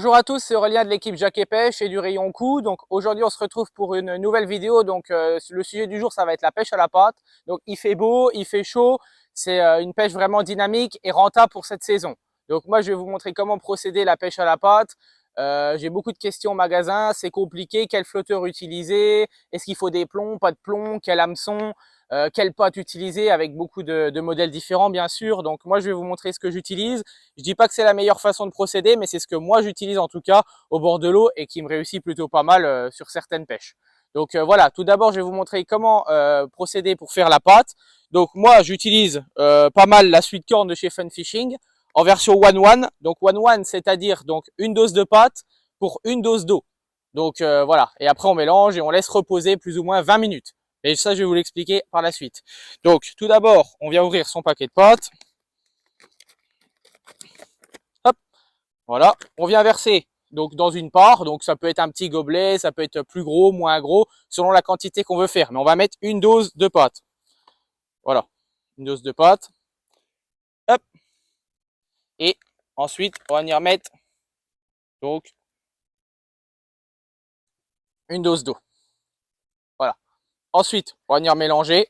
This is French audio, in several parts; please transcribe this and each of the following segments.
Bonjour à tous, c'est Aurélien de l'équipe Jacques et Pêche et du rayon coup. Donc aujourd'hui on se retrouve pour une nouvelle vidéo. Donc le sujet du jour ça va être la pêche à la patte. Donc il fait beau, il fait chaud, c'est une pêche vraiment dynamique et rentable pour cette saison. Donc moi je vais vous montrer comment procéder la pêche à la patte. J'ai beaucoup de questions au magasin, c'est compliqué, quel flotteur utiliser, est-ce qu'il faut des plombs, pas de plombs, quel hameçon, quelle patte utiliser avec beaucoup de modèles différents bien sûr. Donc moi je vais vous montrer ce que j'utilise. Je dis pas que c'est la meilleure façon de procéder, mais c'est ce que moi j'utilise en tout cas au bord de l'eau et qui me réussit plutôt pas mal sur certaines pêches. Donc voilà, tout d'abord je vais vous montrer comment procéder pour faire la patte. Donc moi j'utilise pas mal la sweet corn de chez Fun Fishing en version 1-1. Donc 1-1, c'est-à-dire donc une dose de pâte pour une dose d'eau. Donc voilà, et après on mélange et on laisse reposer plus ou moins 20 minutes. Et ça, je vais vous l'expliquer par la suite. Donc tout d'abord, on vient ouvrir son paquet de pâte. Hop, voilà, on vient verser donc dans une part. Donc ça peut être un petit gobelet, ça peut être plus gros, moins gros, selon la quantité qu'on veut faire. Mais on va mettre une dose de pâte. Voilà, une dose de pâte. Hop, et ensuite, on va venir mettre donc une dose d'eau. Voilà. Ensuite, on va venir mélanger.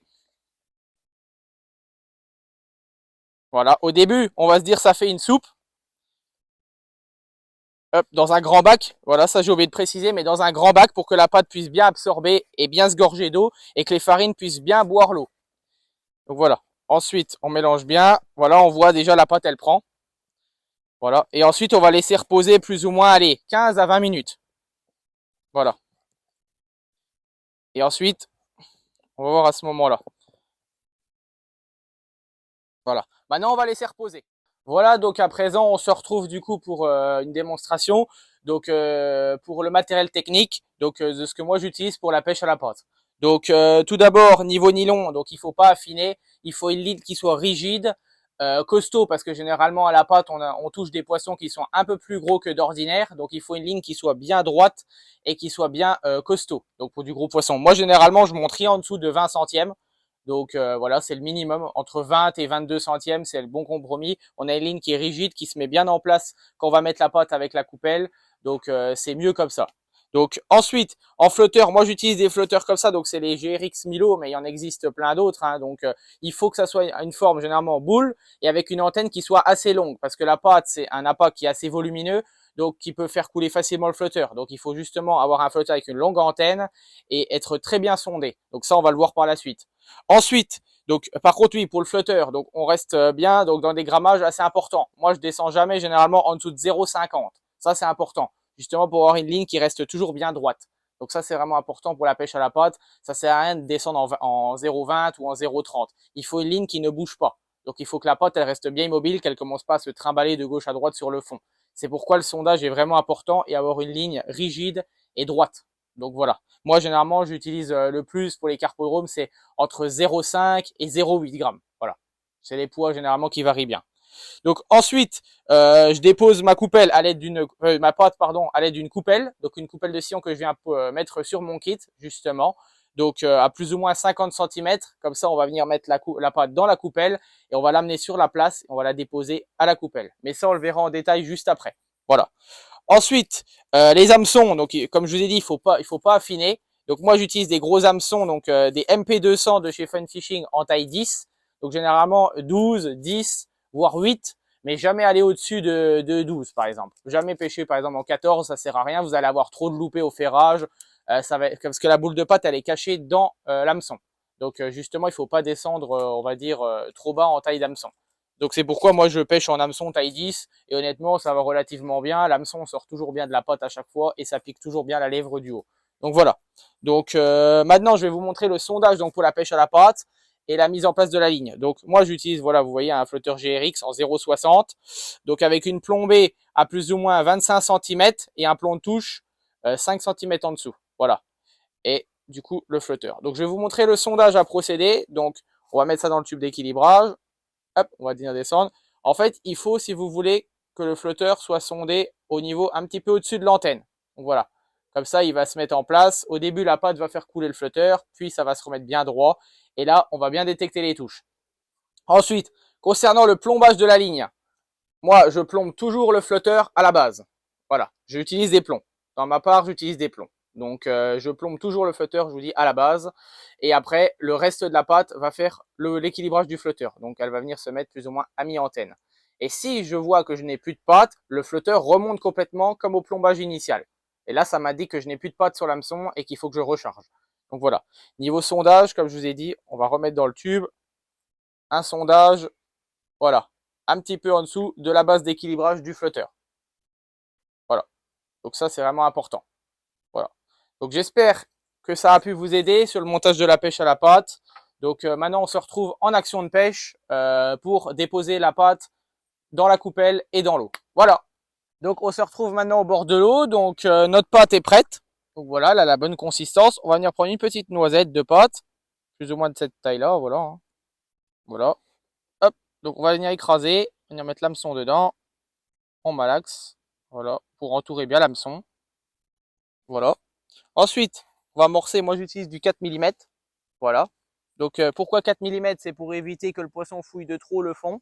Voilà. Au début, on va se dire ça fait une soupe. Hop, dans un grand bac. Voilà, ça j'ai oublié de préciser, mais dans un grand bac pour que la pâte puisse bien absorber et bien se gorger d'eau et que les farines puissent bien boire l'eau. Donc voilà. Ensuite, on mélange bien. Voilà, on voit déjà la pâte, elle prend. Voilà. Et ensuite, on va laisser reposer plus ou moins, allez, 15 à 20 minutes. Voilà. Et ensuite, on va voir à ce moment-là. Voilà. Maintenant, on va laisser reposer. Voilà, donc à présent, on se retrouve du coup pour une démonstration. Donc pour le matériel technique, donc de ce que moi j'utilise pour la pêche à la patte. Donc tout d'abord, niveau nylon, donc il faut pas affiner, il faut une ligne qui soit rigide, costaud, parce que généralement à la patte, on touche des poissons qui sont un peu plus gros que d'ordinaire. Donc il faut une ligne qui soit bien droite et qui soit bien costaud. Donc pour du gros poisson. Moi généralement, je monte rien en dessous de 20 centièmes. Donc voilà, c'est le minimum. Entre 20 et 22 centièmes, c'est le bon compromis. On a une ligne qui est rigide, qui se met bien en place quand on va mettre la pâte avec la coupelle. Donc c'est mieux comme ça. Donc ensuite, en flotteur, moi j'utilise des flotteurs comme ça, donc c'est les GRX Milo, mais il y en existe plein d'autres. Hein, donc il faut que ça soit une forme généralement boule et avec une antenne qui soit assez longue, parce que la pâte c'est un appât qui est assez volumineux, donc qui peut faire couler facilement le flotteur. Donc il faut justement avoir un flotteur avec une longue antenne et être très bien sondé. Donc ça on va le voir par la suite. Ensuite, donc par contre oui pour le flotteur, donc on reste bien donc dans des grammages assez importants. Moi je descends jamais généralement en dessous de 0,50. Ça c'est important, justement pour avoir une ligne qui reste toujours bien droite. Donc ça c'est vraiment important pour la pêche à la patte. Ça sert à rien de descendre en 0,20 ou en 0,30. Il faut une ligne qui ne bouge pas. Donc il faut que la patte elle reste bien immobile, qu'elle commence pas à se trimballer de gauche à droite sur le fond. C'est pourquoi le sondage est vraiment important et avoir une ligne rigide et droite. Donc voilà. Moi, généralement, j'utilise le plus pour les carpodromes, c'est entre 0,5 et 0,8 grammes. Voilà. C'est les poids généralement qui varient bien. Donc ensuite, je dépose ma coupelle à l'aide d'une ma pâte pardon à l'aide d'une coupelle, donc une coupelle de sillon que je viens mettre sur mon kit justement. Donc à plus ou moins 50 cm, comme ça on va venir mettre la pâte dans la coupelle et on va l'amener sur la place et on va la déposer à la coupelle. Mais ça on le verra en détail juste après. Voilà. Ensuite, les hameçons, donc comme je vous ai dit, il faut pas affiner. Donc moi j'utilise des gros hameçons, donc des MP200 de chez Fun Fishing en taille 10. Donc généralement 12, 10, voire 8, mais jamais aller au-dessus de 12 par exemple. Jamais pêcher par exemple en 14, ça sert à rien, vous allez avoir trop de loupés au ferrage, parce que la boule de pâte elle est cachée dans l'hameçon. Donc justement il faut pas descendre, on va dire, trop bas en taille d'hameçon. Donc c'est pourquoi moi je pêche en hameçon taille 10 et honnêtement ça va relativement bien. L'hameçon sort toujours bien de la pâte à chaque fois et ça pique toujours bien la lèvre du haut. Donc voilà. Donc maintenant je vais vous montrer le sondage donc pour la pêche à la pâte et la mise en place de la ligne. Donc moi j'utilise, voilà, vous voyez un flotteur GRX en 0,60. Donc avec une plombée à plus ou moins 25 cm et un plomb de touche 5 cm en dessous. Voilà. Et du coup le flotteur. Donc je vais vous montrer le sondage à procéder. Donc on va mettre ça dans le tube d'équilibrage. Hop, on va venir descendre. En fait, il faut, si vous voulez, que le flotteur soit sondé au niveau un petit peu au-dessus de l'antenne. Donc voilà. Comme ça, il va se mettre en place. Au début, la pâte va faire couler le flotteur, puis ça va se remettre bien droit. Et là, on va bien détecter les touches. Ensuite, concernant le plombage de la ligne, moi, je plombe toujours le flotteur à la base. Voilà, j'utilise des plombs. Dans ma part, j'utilise des plombs. Donc, je plombe toujours le flotteur, je vous dis, à la base. Et après, le reste de la pâte va faire l'équilibrage du flotteur. Donc, elle va venir se mettre plus ou moins à mi-antenne. Et si je vois que je n'ai plus de pâte, le flotteur remonte complètement comme au plombage initial. Et là, ça m'a dit que je n'ai plus de pâte sur l'hameçon et qu'il faut que je recharge. Donc voilà. Niveau sondage, comme je vous ai dit, on va remettre dans le tube un sondage, voilà, un petit peu en dessous de la base d'équilibrage du flotteur. Voilà. Donc ça, c'est vraiment important. Voilà. Donc j'espère que ça a pu vous aider sur le montage de la pêche à la pâte. Donc maintenant, on se retrouve en action de pêche pour déposer la pâte dans la coupelle et dans l'eau. Voilà. Donc on se retrouve maintenant au bord de l'eau. Donc notre pâte est prête. Donc voilà, elle a la bonne consistance. On va venir prendre une petite noisette de pâte, plus ou moins de cette taille-là. Voilà. Hein. Voilà. Hop. Donc on va venir écraser, venir mettre l'hameçon dedans. On malaxe. Voilà. Pour entourer bien l'hameçon. Voilà. Ensuite, on va amorcer. Moi, j'utilise du 4 mm. Voilà. Donc, pourquoi 4 mm? C'est pour éviter que le poisson fouille de trop le fond.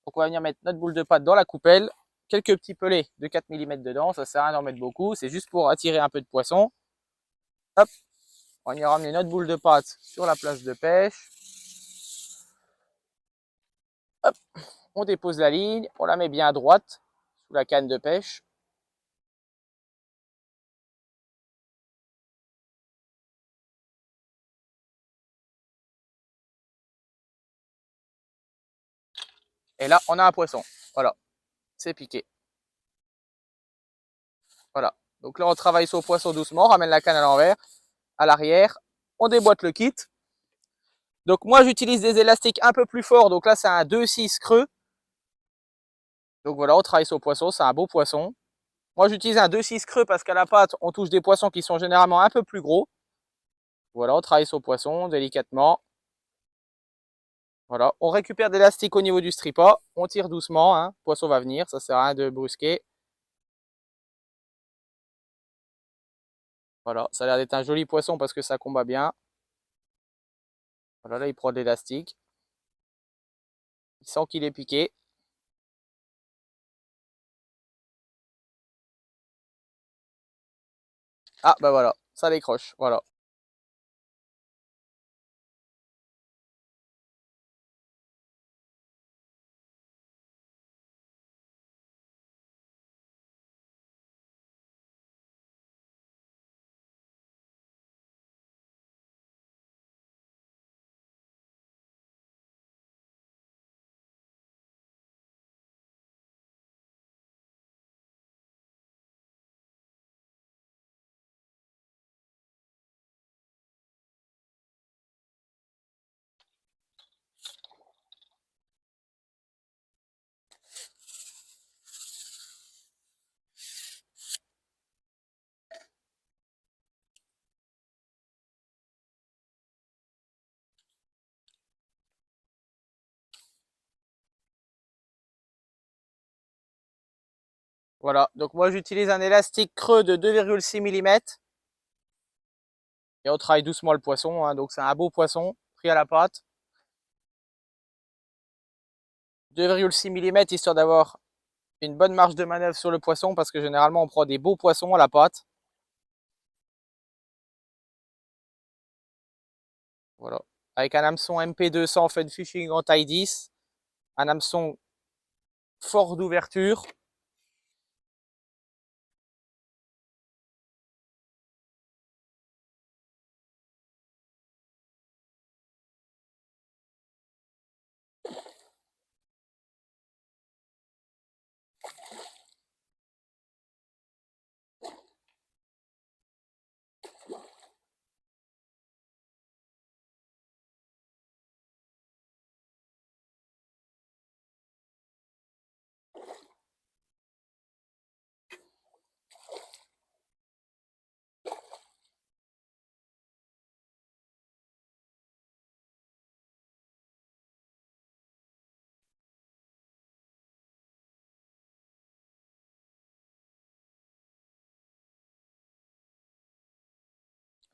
Donc, on va venir mettre notre boule de pâte dans la coupelle. Quelques petits pelets de 4 mm dedans. Ça sert à rien d'en mettre beaucoup. C'est juste pour attirer un peu de poisson. Hop. On va venir ramener notre boule de pâte sur la plage de pêche. Hop. On dépose la ligne. On la met bien à droite sous la canne de pêche. Et là, on a un poisson. Voilà. C'est piqué. Voilà. Donc là, on travaille sur le poisson doucement. On ramène la canne à l'envers, à l'arrière. On déboîte le kit. Donc moi, j'utilise des élastiques un peu plus forts. Donc là, c'est un 2,6 creux. Donc voilà, on travaille sur le poisson. C'est un beau poisson. Moi, j'utilise un 2,6 creux parce qu'à la pâte, on touche des poissons qui sont généralement un peu plus gros. Voilà, on travaille sur le poisson délicatement. Voilà, on récupère de l'élastique au niveau du stripa. On tire doucement. Hein. Le poisson va venir. Ça sert à rien de brusquer. Voilà, ça a l'air d'être un joli poisson parce que ça combat bien. Voilà, là, il prend de l'élastique. Il sent qu'il est piqué. Ah, bah voilà, ça décroche. Voilà. Voilà, donc moi j'utilise un élastique creux de 2,6 mm et on travaille doucement le poisson, hein, donc c'est un beau poisson pris à la pâte. 2,6 mm histoire d'avoir une bonne marge de manœuvre sur le poisson parce que généralement on prend des beaux poissons à la pâte. Voilà, avec un hameçon MP200 Fun Fishing en taille 10, un hameçon fort d'ouverture.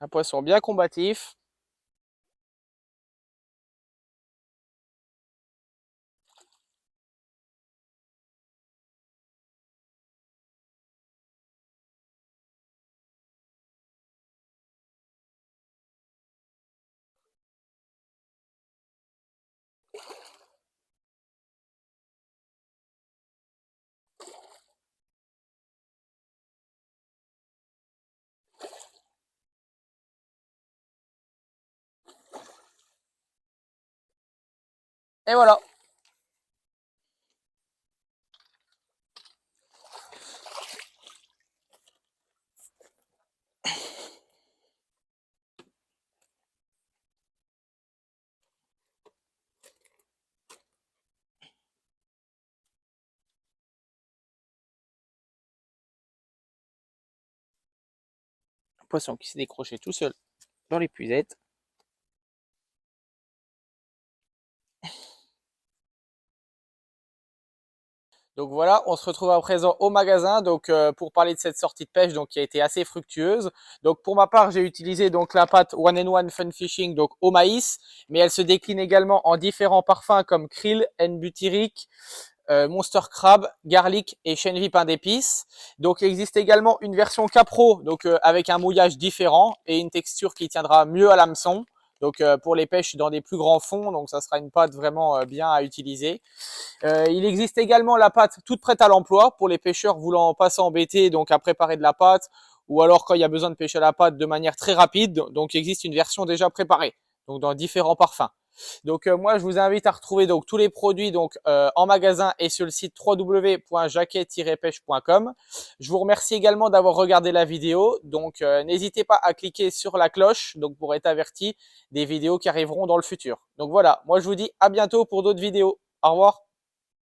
Un poisson bien combatif. Et voilà. Poisson qui s'est décroché tout seul dans l'épuisette. Donc voilà, on se retrouve à présent au magasin pour parler de cette sortie de pêche qui a été assez fructueuse. Donc pour ma part, j'ai utilisé donc la pâte One and One Fun Fishing donc au maïs, mais elle se décline également en différents parfums comme krill, N-butyrique, Monster Crab, Garlic et Chènevis pain d'épices. Donc il existe également une version Capro avec un mouillage différent et une texture qui tiendra mieux à l'hameçon. Donc pour les pêches dans des plus grands fonds, donc ça sera une pâte vraiment bien à utiliser. Il existe également la pâte toute prête à l'emploi pour les pêcheurs voulant pas s'embêter donc à préparer de la pâte ou alors quand il y a besoin de pêcher la pâte de manière très rapide. Donc il existe une version déjà préparée donc dans différents parfums. Donc moi je vous invite à retrouver donc tous les produits en magasin et sur le site www.jaquet-pêche.com. Je vous remercie également d'avoir regardé la vidéo. Donc n'hésitez pas à cliquer sur la cloche donc pour être averti des vidéos qui arriveront dans le futur. Donc voilà, moi je vous dis à bientôt pour d'autres vidéos. Au revoir.